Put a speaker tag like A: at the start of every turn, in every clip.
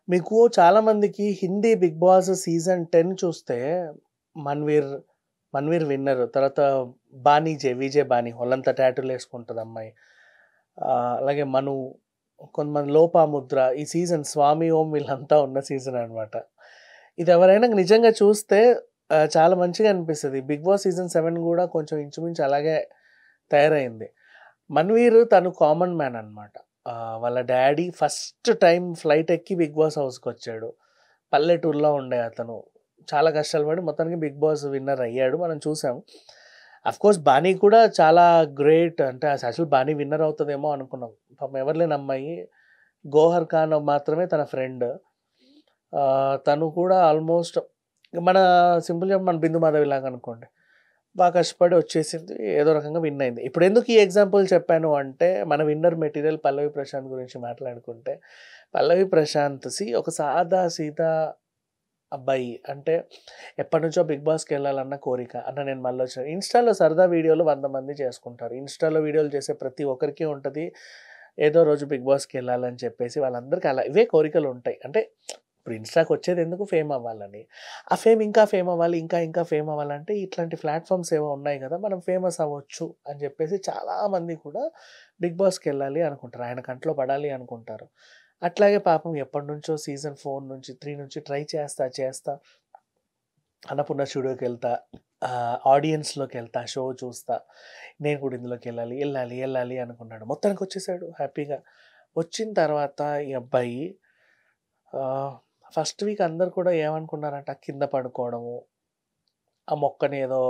A: మీకు చాలా మందికి హిందీ 'బిగ్ బాస్' సీజన్ 10 చూస్తే 'మన్వీర్', 'మన్వీర్' విన్నర్. తర్వాత 'బానీ విజే బానీ' ఒళ్ళంతా టాటూలేసుకుంటది అమ్మాయి. అలాగే 'మను', కొంతమంది 'లోపాముద్ర' ఈ సీజన్ 'స్వామి ఓం' వీళ్ళంతా ఉన్న సీజన్ అనమాట. ఇది ఎవరైనా నిజంగా చూస్తే చాలా మంచిగా అనిపిస్తది. 'బిగ్ బాస్' సీజన్ 7 గూడా కొంచెం ఇంచుమించు అలాగే తయారైంది. 'మన్వీర్' తను కామన్ మ్యాన్ అనమాట. వాళ్ళ డ్యాడీ ఫస్ట్ టైమ్ ఫ్లైట్ ఎక్కి 'బిగ్ బాస్' హౌస్‌కొచ్చాడు. పల్లెటూరులో ఉండే అతను. చాలా కష్టాలు పడి మొత్తానికి 'బిగ్ బాస్' విన్నర్ అయ్యాడు. మనం చూసాం. అఫ్‌కోర్స్ 'బానీ' కూడా చాలా గ్రేట్. అంటే అసలు 'బానీ' విన్నర్ అవుతదేమో అనుకున్నాం. పాపం ఎవరు లేని అమ్మాయి. 'గోహర్ ఖాన్' మాత్రమే తన ఫ్రెండ్. తను కూడా ఆల్మోస్ట్ మన సింపుల్‌గా మన 'బిందు మాధవి' లాగా అనుకోండి. బాగా కష్టపడి వచ్చేసింది. ఏదో రకంగా విన్ అయింది. ఇప్పుడెందుకు ఈ ఎగ్జాంపుల్ చెప్పాను అంటే, మన విన్నర్ మెటీరియల్ 'పల్లవి ప్రశాంత్' గురించి మాట్లాడుకుంటే, 'పల్లవి ప్రశాంత్' ఒక సాదా సీదా అబ్బాయి. అంటే ఎప్పటినుంచో 'బిగ్ బాస్‌కెళ్ళాలన్న కోరిక. అన్న నేను మళ్ళొచ్చాను. ఇన్‌స్టాలో సరదా వీడియోలు 100 మంది చేసుకుంటారు. ఇన్‌స్టాలో వీడియోలు చేసే ప్రతి ఒక్కరికి ఉంటది. ఏదో రోజు 'బిగ్ బాస్‌కెళ్ళాలని' చెప్పేసి వాళ్ళందరికీ అలా ఇవే కోరికలుంటాయి. అంటే ఇప్పుడు ఇన్‌స్టాకొచ్చేదెందుకు ఫేమ్ అవ్వాలని. ఆ ఫేమ్ ఇంకా ఫేమ్ అవ్వాలి, ఇంకా ఇంకా ఫేమ్ అవ్వాలంటే ఇట్లాంటి ప్లాట్‌ఫార్మ్స్ ఏవో ఉన్నాయి గదా! మనం ఫేమస్ అవ్వచ్చు అని జెప్పేసి చాలామంది కూడా 'బిగ్ బాస్‌కెళ్ళాలి' అనుకుంటారు. ఆయన కంట్లో పడాలి అనుకుంటారు. అట్లాగే పాపం ఎప్పటినుంచో సీజన్ 4 నుంచి, 3 నుంచి ట్రై చేస్తా అన్నపూర్ణ స్టూడియోకెళ్తా, ఆడియన్స్‌లోకెళ్తా, షో చూస్తా. నేను కూడా ఇందులోకెళ్ళాలి అనుకున్నాడు. మొత్తానికొచ్చేసాడు హ్యాపీగా. వచ్చిన తర్వాత ఈ అబ్బాయి ఆహ్, ఫస్ట్ వీక్ అందరూ కూడా ఏమనుకున్నారంట కింద పడుకోవడము, ఆ మొక్కని ఏదో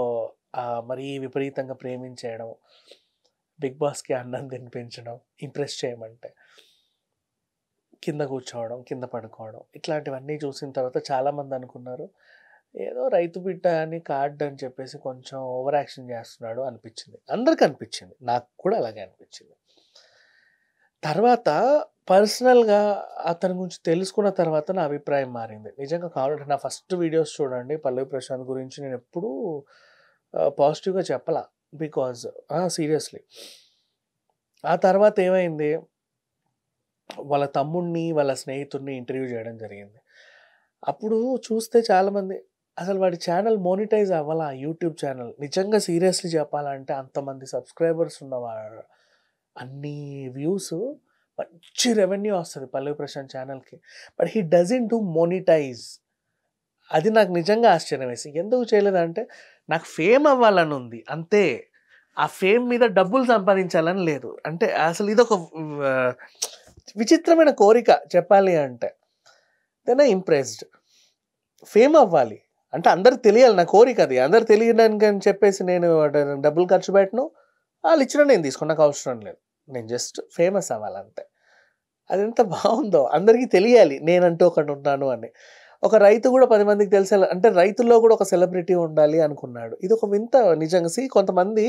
A: మరీ విపరీతంగా ప్రేమించేయడం, 'బిగ్ బాస్‌కి' అన్నం తినిపించడం, ఇంప్రెస్ చేయమంటే. కింద కూర్చోవడం, కింద పడుకోవడం. ఇట్లాంటివన్నీ చూసిన తర్వాత చాలామంది అనుకున్నారు, ఏదో రైతు బిడ్డ అని కార్డ్ అని చెప్పేసి కొంచెం ఓవర్ యాక్షన్ చేస్తున్నాడు అనిపించింది. అందరికి అనిపించింది. నాకు కూడా అలాగే అనిపించింది. తర్వాత పర్సనల్‌గా అతని గురించి తెలుసుకున్న తర్వాత నా అభిప్రాయం మారింది. నిజంగా కావాలంటే నా ఫస్ట్ వీడియోస్ చూడండి. పల్లవి ప్రశాంత్ గురించి నేనెప్పుడూ పాజిటివ్‌గా చెప్పలా. Because seriously. ఆ తర్వాత ఏమైంది, వాళ్ళ తమ్ముడిని, వాళ్ళ స్నేహితుడిని ఇంటర్వ్యూ చేయడం జరిగింది. అప్పుడు చూస్తే చాలామంది అసలు వాడి ఛానెల్ మోనిటైజ్ అవ్వలా యూట్యూబ్ ఛానెల్. నిజంగా సీరియస్‌లీ చెప్పాలంటే అంతమంది సబ్‌స్క్రైబర్స్ ఉన్నవాడు అన్ని వ్యూస్ మంచి రెవెన్యూ వస్తది పల్లవి ప్రశాంత్ ఛానెల్‌కి. But he doesn't do monetize. అది నాకు నిజంగా ఆశ్చర్యం వేసింది. ఎందుకు చేయలేదంటే నాకు ఫేమ్ అవ్వాలని ఉంది అంతే. ఆ ఫేమ్ మీద డబ్బులు సంపాదించాలని లేదు. అంటే అసలు ఇదొక ఆహ్, విచిత్రమైన కోరిక చెప్పాలి అంటే. Then I impressed. ఫేమ్ అవ్వాలి. అంటే అందరికి తెలియాలి నా కోరికది. అందరికి తెలియడానికని చెప్పేసి నేను డబ్బులు ఖర్చు పెట్టను. ఆళ్ళిచ్చినా నేను తీసుకోను. నాకు అవసరం లేదు. నేను జస్ట్ ఫేమస్ అవ్వాలంతే. అదెంత బావుందో! అందరికి తెలియాలి నేనంటూ ఒకడున్నాను అని. ఒక రైతు గూడా 10 మందికి తెలిసేలా అంటే రైతుల్లో గూడా ఒక సెలబ్రిటీ ఉండాలి అనుకున్నాడు. ఇదొక వింత నిజంగా. కొంతమంది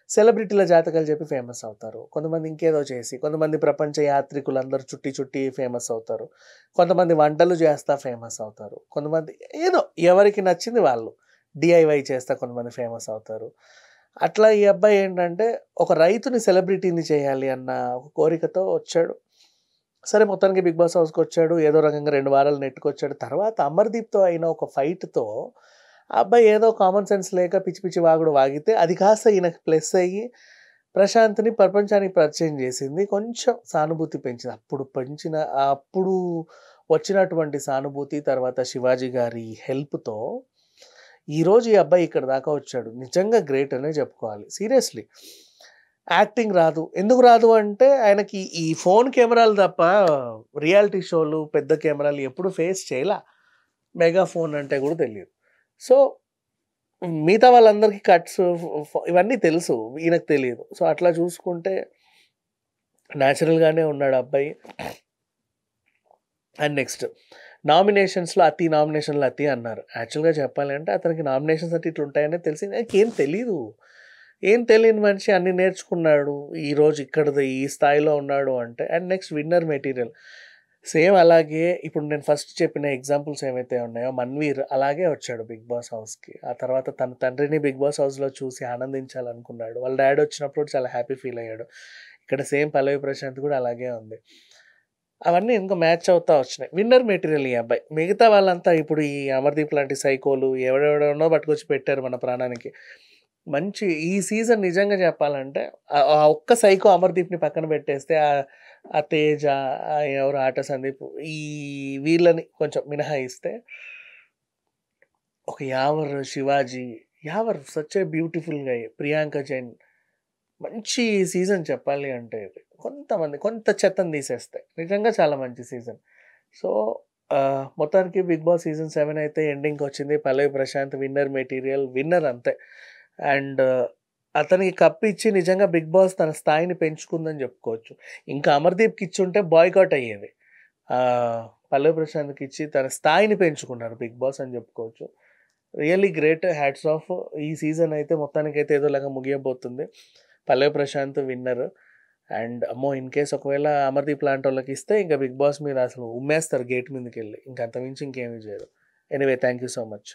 A: సెలబ్రిటీల జాతకాలు చెప్పి ఫేమస్ అవుతారు. కొంతమంది ఇంకేదో చేసి, కొంతమంది ప్రపంచ యాత్రికులందరూ చుట్టి ఫేమస్ అవుతారు. కొంతమంది వంటలు చేస్తా ఫేమస్ అవుతారు. కొంతమంది ఏదో ఎవరికి నచ్చింది వాళ్ళు. డీఐవై చేస్తా కొంతమంది ఫేమస్ అవుతారు. అట్లా ఈ అబ్బాయి ఏంటంటే ఒక రైతుని సెలబ్రిటీని చేయాలి అన్న ఒక కోరికతో వచ్చాడు. సరే మొత్తానికి 'బిగ్ బాస్' హౌస్‌కొచ్చాడు. ఏదో రకంగా 2 వారాలు నెట్టుకొచ్చాడు. తర్వాత 'అమర్‌దీప్‌తో' అయిన ఒక ఫైట్‌తో ఆ అబ్బాయి ఏదో కామన్ సెన్స్ లేక పిచ్చి పిచ్చి వాగుడు వాగితే అది కాస్త ఈయనకి ప్లస్ అయ్యి ప్రశాంత్‌ని ప్రపంచానికి పరిచయం చేసింది. కొంచెం సానుభూతి పెంచింది. అప్పుడు వచ్చినటువంటి సానుభూతి తర్వాత 'శివాజీ' గారి హెల్ప్‌తో ఈరోజు ఈ అబ్బాయి ఇక్కడి దాకా వచ్చాడు. నిజంగా గ్రేట్ అనే చెప్పుకోవాలి. సీరియస్‌లీ. యాక్టింగ్ రాదు. ఎందుకు రాదు అంటే ఆయనకి ఈ ఫోను కెమెరాలు తప్ప రియాలిటీ షోలు, పెద్ద కెమెరాలు ఎప్పుడు ఫేస్ చేయలా. మెగాఫోన్ అంటే కూడా తెలీదు. సో, మిగతా వాళ్ళందరికీ కట్స్ ఇవన్నీ తెలుసు. ఈయనకు తెలీదు. సో, అట్లా చూసుకుంటే నేచురల్‌గానే ఉన్నాడు ఆ అబ్బాయి. అండ్ నెక్స్ట్ నామినేషన్‌లో అతి అన్నారు. యాక్చువల్‌గా చెప్పాలి అంటే అతనికి నామినేషన్స్ అంటే ఇట్లుంటాయనే తెలిసింది. ఆయనకేం తెలీదు. ఏం తెలియని మనిషి అన్నీ నేర్చుకున్నాడు. ఈరోజు ఈ స్థాయిలో ఉన్నాడు అంటే and next winner material. Same అలాగే ఇప్పుడు నేను ఫస్ట్ చెప్పిన ఎగ్జాంపుల్స్ ఏవైతే ఉన్నాయో 'మన్వీర్' అలాగే వచ్చాడు 'బిగ్ బాస్' హౌస్‌కి. ఆ తర్వాత తన తండ్రిని 'బిగ్ బాస్' హౌస్‌లో చూసి ఆనందించాలనుకున్నాడు. వాళ్ళ డ్యాడ్ వచ్చినప్పుడు చాలా హ్యాపీ ఫీల్ అయ్యాడు. ఇక్కడ సేమ్ 'పల్లవి ప్రశాంత్' కూడా అలాగే ఉంది. అవన్నీ ఇంకా మ్యాచ్ అవుతా వచ్చినాయి. విన్నర్ మెటీరియల్ ఈ అబ్బాయి. మిగతా వాళ్ళంతా ఇప్పుడు ఈ అమర్‌దీప్ లాంటి సైకోలు ఎవడెవడనో పట్టుకొచ్చి పెట్టారు మన ప్రాణానికి. మంచి ఈ సీజన్ నిజంగా చెప్పాలంటే ఆ ఒక్క సైకో అమర్‌దీప్‌ని పక్కన పెట్టేస్తే ఆ తేజ, ఎవరు ఆట సందీప్ ఈ వీళ్ళని కొంచెం మినహాయిస్తే ఒక Yawar, Shivaji, Yawar such a beautiful guy, Priyanka Jain మంచి సీజన్ చెప్పాలి అంటే ఇది. కొంతమంది కొంత చెత్తను తీసేస్తే నిజంగా చాలా మంచి సీజన్. సో, మొత్తానికి 'బిగ్ బాస్' సీజన్ 7 అయితే ఎండింగ్‌కొచ్చింది. పల్లవి ప్రశాంత్ విన్నర్ మెటీరియల్. విన్నర్ అంతే. అండ్ అతనికి కప్ ఇచ్చి నిజంగా 'బిగ్ బాస్' తన స్థాయిని పెంచుకుందని చెప్పుకోవచ్చు. ఇంకా అమర్‌దీప్‌కి ఇచ్చుంటే బాయ్‌కాట్ అయ్యేది. పల్లవి ప్రశాంత్‌కి ఇచ్చి తన స్థాయిని పెంచుకున్నారు 'బిగ్ బాస్' అని చెప్పుకోవచ్చు. Really great. Hats off. ఈ సీజన్ అయితే మొత్తానికైతే ఏదోలాగా ముగియబోతుంది. పల్లవి ప్రశాంత్ విన్నర్. అండ్ అమ్మో! ఇన్‌కేస్ ఒకవేళ అమర్‌దీప్ లాంటోళ్ళకి ఇస్తే ఇంక 'బిగ్ బాస్' మీద అసలు ఉమ్మేస్తారు గేట్ మీదకెళ్ళి. ఇంక అంతకు మించి ఇంకేమి చేయరు. Anyway thank you so much.